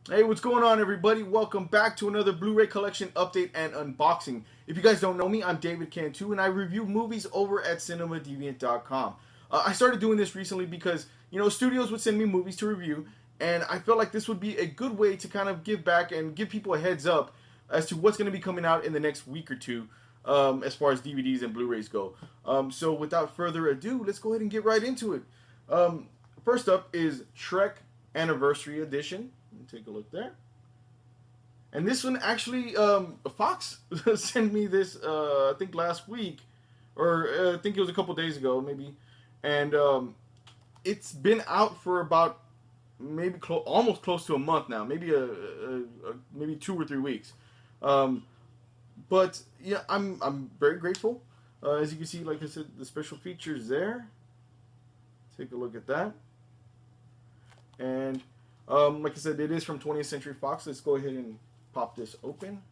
Hey, what's going on, everybody? Welcome back to another Blu-ray collection update and unboxing. If you guys don't know me, I'm David Cantu, and I review movies over at CinemaDeviant.com. I started doing this recently because studios would send me movies to review, and I felt like this would be a good way to kind of give back and give people a heads up as to what's going to be coming out in the next week or two, as far as DVDs and Blu-rays go. So, without further ado, let's go ahead and get right into it. Um, First up is Shrek Anniversary Edition. Take a look there. And this one actually, Fox sent me this, I think last week, or I think it was a couple days ago, maybe. And it's been out for about maybe almost close to a month now, maybe maybe 2 or 3 weeks. Um, but yeah, I'm very grateful. As you can see, like I said, the special features there. Take a look at that. And like I said, it is from 20th Century Fox. Let's go ahead and pop this open.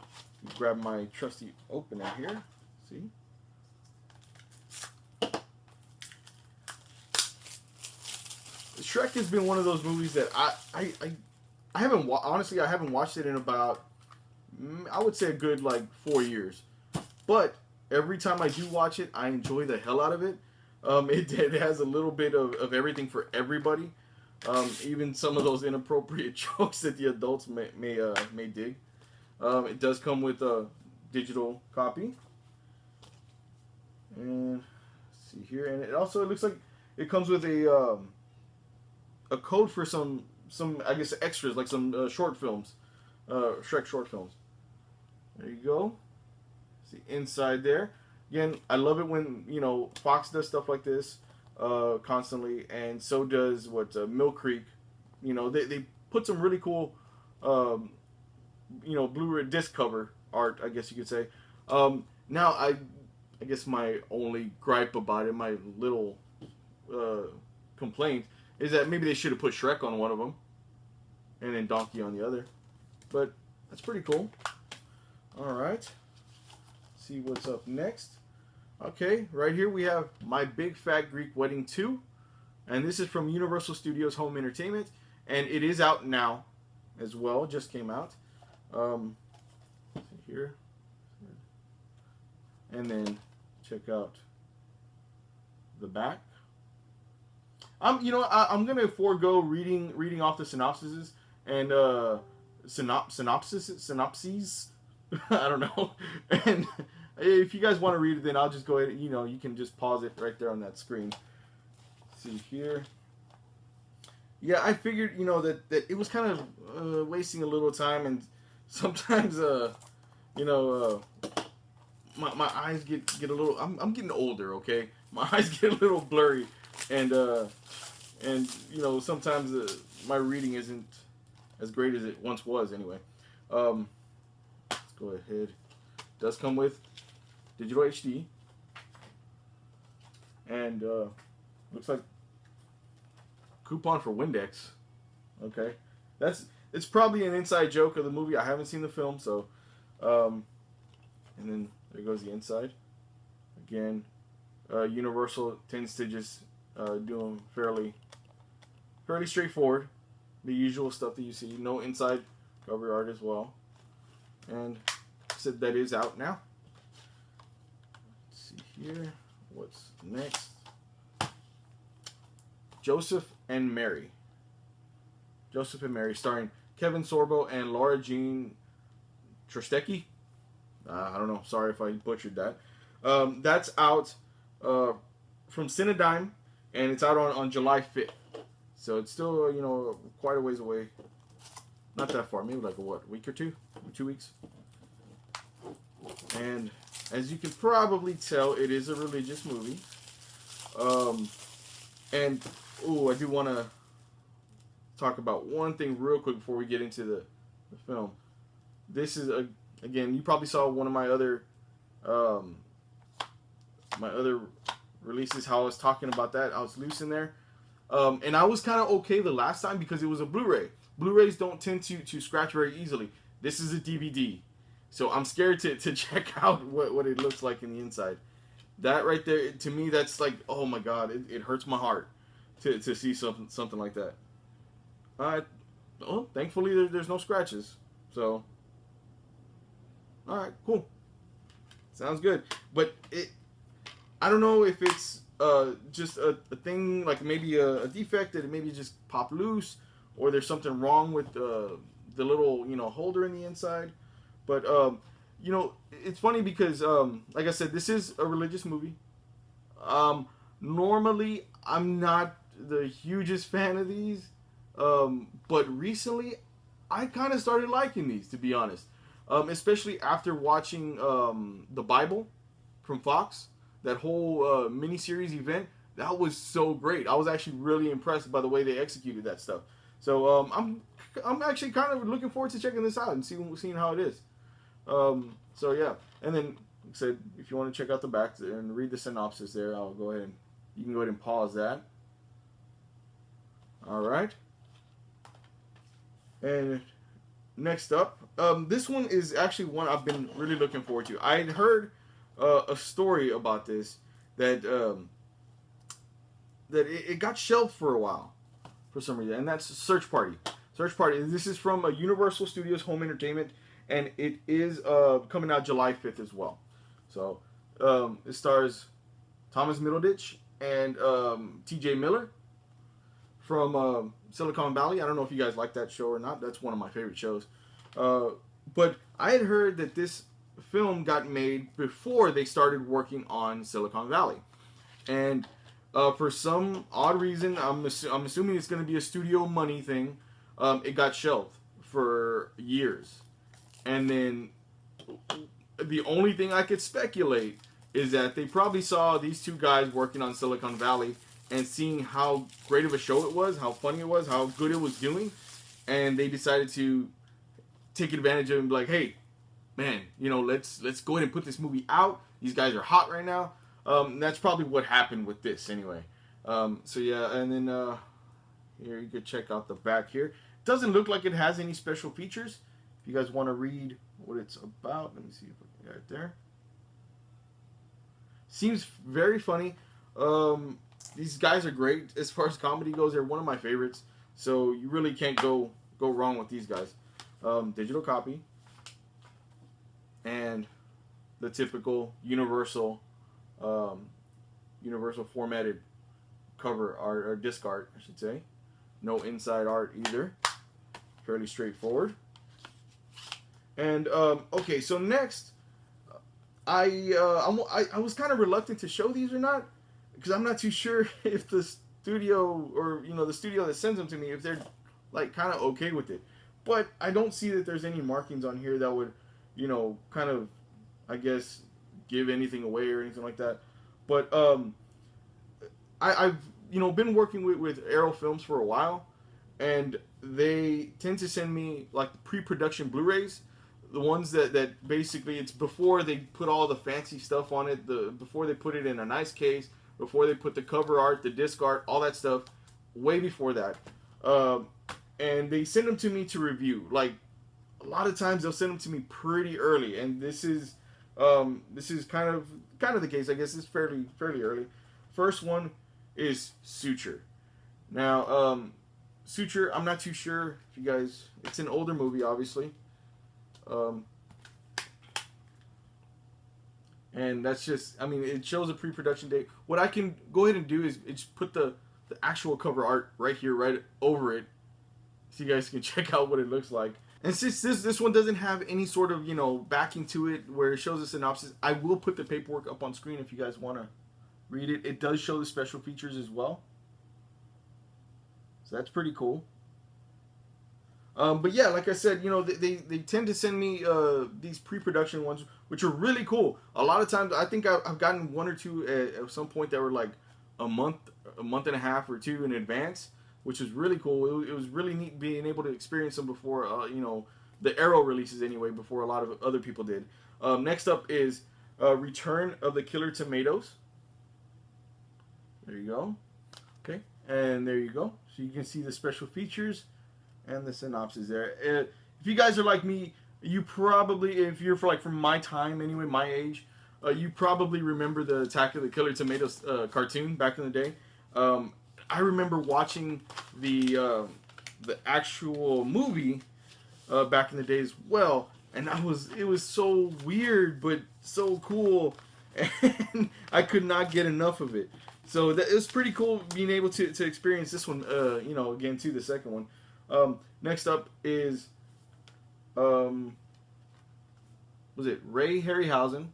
Grab my trusty opener here. See? Shrek has been one of those movies that I haven't honestly I haven't watched it in about I would say a good like 4 years. But every time I do watch it, I enjoy the hell out of it. It has a little bit of everything for everybody. Even some of those inappropriate jokes that the adults may dig. It does come with a digital copy, and let's see here, and it looks like it comes with a code for some I guess extras like some short films, Shrek short films. There you go. See inside there. Again, I love it when Fox does stuff like this constantly, and so does Mill Creek. They put some really cool, um, Blu-ray disc cover art, I guess you could say. Now, I guess my only gripe about it, my little complaint, is that maybe they should have put Shrek on one of them, and then Donkey on the other. But that's pretty cool. All right, see what's up next. Okay, right here we have My Big Fat Greek Wedding 2. And this is from Universal Studios Home Entertainment. And it is out now as well. Just came out. Here. And then check out the back. I'm gonna forego reading off the synopsises and synopses. I don't know. And if you guys want to read it, then I'll just go ahead. You can just pause it right there on that screen. See here. Yeah, I figured that it was kind of wasting a little time, and sometimes my eyes get a little. I'm getting older, okay. My eyes get a little blurry, and sometimes my reading isn't as great as it once was. Anyway, let's go ahead. It does come with digital HD, and looks like coupon for Windex. Okay, it's probably an inside joke of the movie. I haven't seen the film, so and then there goes the inside. Again, Universal tends to just do them fairly straightforward, the usual stuff that you see. No inside cover art as well, and said that is out now. Let's see here, what's next? Joseph and Mary. Joseph and Mary, starring Kevin Sorbo and Laura Jean Trostecki. I don't know. Sorry if I butchered that. That's out from Cinedigm, and it's out on July 5th. So it's still, quite a ways away. Not that far. Maybe like a week or two? 2 weeks? And as you can probably tell, it is a religious movie. And I do want to talk about one thing real quick before we get into the film. This is again, you probably saw one of my other releases. How I was talking about that, I was loose in there, and I was kind of okay the last time because it was a Blu-ray. Blu-rays don't tend to scratch very easily. This is a DVD, so I'm scared to check out what it looks like in the inside. That right there, to me, that's like, oh my god, it hurts my heart to see something like that. Well, thankfully there's no scratches. So, all right, cool. Sounds good. But I don't know if it's just a thing, like maybe a defect that it maybe just popped loose, or there's something wrong with the little holder in the inside. But it's funny because like I said, this is a religious movie. Normally I'm not the hugest fan of these, but recently I kind of started liking these, to be honest. Especially after watching the Bible from Fox, that whole miniseries event. That was so great. I was actually really impressed by the way they executed that stuff. So I'm actually kind of looking forward to checking this out and seeing how it is. So yeah, and then like I said, if you want to check out the back and read the synopsis there, I'll go ahead and you can go ahead and pause that. All right. And next up, this one is actually one I've been really looking forward to. I had heard a story about this that it got shelved for a while for some reason, and that's Search Party. Search Party. This is from Universal Studios Home Entertainment, and it is coming out July 5th as well. So it stars Thomas Middleditch and T.J. Miller from Silicon Valley. I don't know if you guys like that show or not. That's one of my favorite shows. But I had heard that this film got made before they started working on Silicon Valley. And for some odd reason, I'm assuming it's going to be a studio money thing, it got shelved for years. And then the only thing I could speculate is that they probably saw these two guys working on Silicon Valley and seeing how great of a show it was, how funny it was, how good it was doing, and they decided to take advantage of it and be like, hey, man, let's go ahead and put this movie out. These guys are hot right now. That's probably what happened with this anyway. So yeah, and then here you could check out the back here. It doesn't look like it has any special features. If you guys want to read what it's about, let me see if I got it there. Seems very funny. These guys are great as far as comedy goes. They're one of my favorites, so you really can't go wrong with these guys. Digital copy and the typical universal formatted cover art, or disc art, I should say. No inside art either. Fairly straightforward. And okay, so next, I was kind of reluctant to show these or not, because I'm not too sure if the studio or the studio that sends them to me, if they're like kind of okay with it. But I don't see that there's any markings on here that would, kind of, I guess, give anything away or anything like that. But I've been working with Arrow Films for a while, and they tend to send me like pre-production Blu-rays, the ones that basically it's before they put all the fancy stuff on it, before they put it in a nice case, before they put the cover art, the disc art, all that stuff, way before that. And they send them to me to review. Like, a lot of times they'll send them to me pretty early, and this is kind of the case. I guess it's fairly early. First one is Suture. Now, Suture, I'm not too sure if you guys. It's an older movie, obviously. And that's just, it shows a pre-production date. What I can go ahead and do is just put the actual cover art right here, right over it, so you guys can check out what it looks like. And since this one doesn't have any sort of, backing to it where it shows a synopsis, I will put the paperwork up on screen if you guys want to read it. It does show the special features as well. So that's pretty cool. But yeah, like I said, they tend to send me these pre-production ones, which are really cool. A lot of times, I think I've gotten one or two at some point that were like a month and a half or two in advance, which was really cool. It was really neat being able to experience them before, the Arrow releases anyway, before a lot of other people did. Next up is Return of the Killer Tomatoes. There you go. Okay, and there you go. So you can see the special features and the synopsis there. If you guys are like me, you probably, if you're from my time anyway, my age, you probably remember the Attack of the Killer Tomatoes cartoon back in the day. I remember watching the the actual movie back in the day as well, and it was so weird but so cool, and I could not get enough of it. So it was pretty cool being able to experience this one. Again too, the second one. Next up is was it Ray Harryhausen,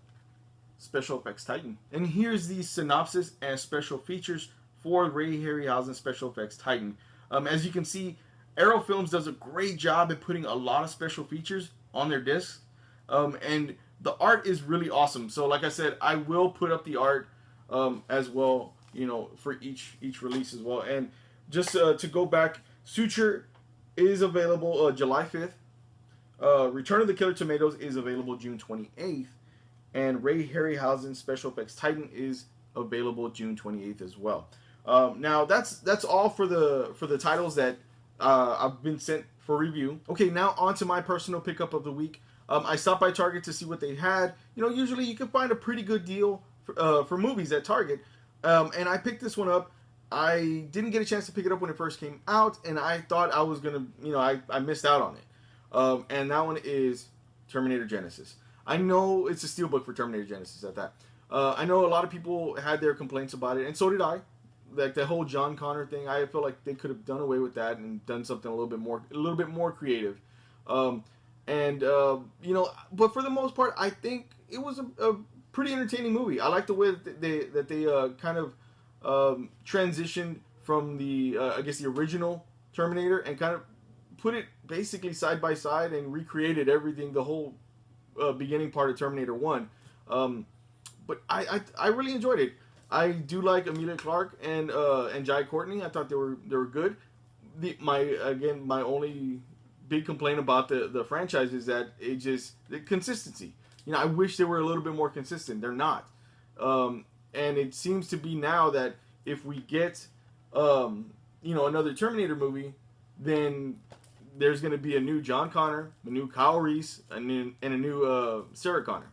Special Effects Titan. And here's the synopsis and special features for Ray Harryhausen Special Effects Titan. As you can see, Arrow Films does a great job at putting a lot of special features on their discs. And the art is really awesome. So like I said, I will put up the art as well, for each release as well. And just to go back, Suture is available July 5th. Return of the Killer Tomatoes is available June 28th. And Ray Harryhausen Special Effects Titan is available June 28th as well. Now that's all for the titles that I've been sent for review. Okay, now on to my personal pickup of the week. I stopped by Target to see what they had. Usually you can find a pretty good deal for movies at Target. And I picked this one up. I didn't get a chance to pick it up when it first came out, and I thought I was gonna, I missed out on it. And that one is Terminator Genisys. I know it's a steelbook for Terminator Genisys at that. I know a lot of people had their complaints about it, and so did I. Like the whole John Connor thing, I feel like they could have done away with that and done something a little bit more creative. But for the most part, I think it was a pretty entertaining movie. I like the way that they kind of transitioned from the the original Terminator and kind of put it basically side by side and recreated everything, the whole beginning part of Terminator 1. But I really enjoyed it. I do like Emilia Clarke and Jai Courtney. I thought they were good. My only big complaint about the franchise is that the consistency. I wish they were a little bit more consistent. They're not. And it seems to be now that if we get another Terminator movie, then there's going to be a new John Connor, a new Kyle Reese, and a new Sarah Connor,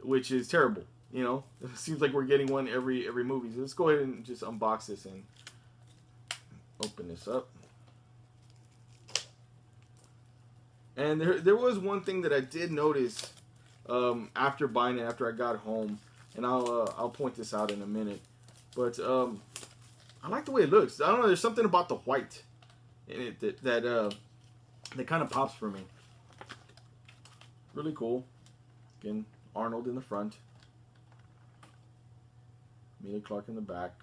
which is terrible. It seems like we're getting one every movie. So let's go ahead and just unbox this and open this up. And there was one thing that I did notice after buying it, after I got home, and I'll point this out in a minute. But I like the way it looks. I don't know. There's something about the white in it that kind of pops for me. Really cool. Again, Arnold in the front. Emilia Clarke in the back.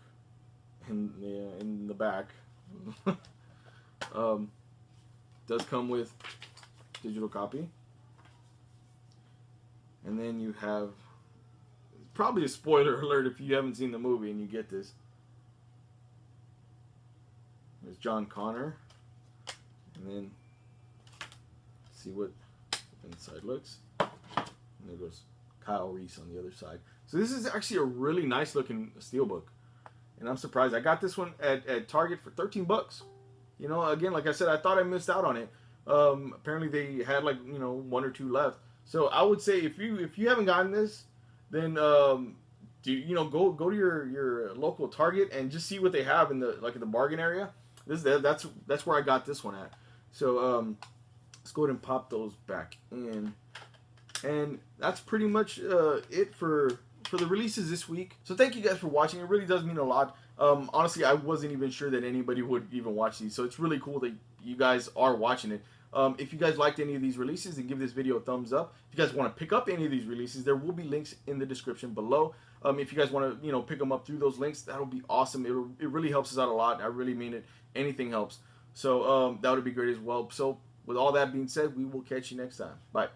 In the back. Does come with digital copy. And then you have, probably a spoiler alert if you haven't seen the movie and you get this. There's John Connor. And then see what the inside looks. And there goes Kyle Reese on the other side. So this is actually a really nice looking steelbook. And I'm surprised. I got this one at Target for $13. Again, like I said, I thought I missed out on it. Apparently they had one or two left. So I would say if you haven't gotten this, then go to your local Target and just see what they have in the bargain area. That's where I got this one at. So let's go ahead and pop those back in, and that's pretty much it for the releases this week. So thank you guys for watching. It really does mean a lot. Honestly, I wasn't even sure that anybody would even watch these, so it's really cool that you guys are watching it. If you guys liked any of these releases, then give this video a thumbs up. If you guys want to pick up any of these releases, there will be links in the description below. If you guys want to, pick them up through those links, that'll be awesome. It really helps us out a lot. I really mean it. Anything helps. So that would be great as well. So with all that being said, we will catch you next time. Bye.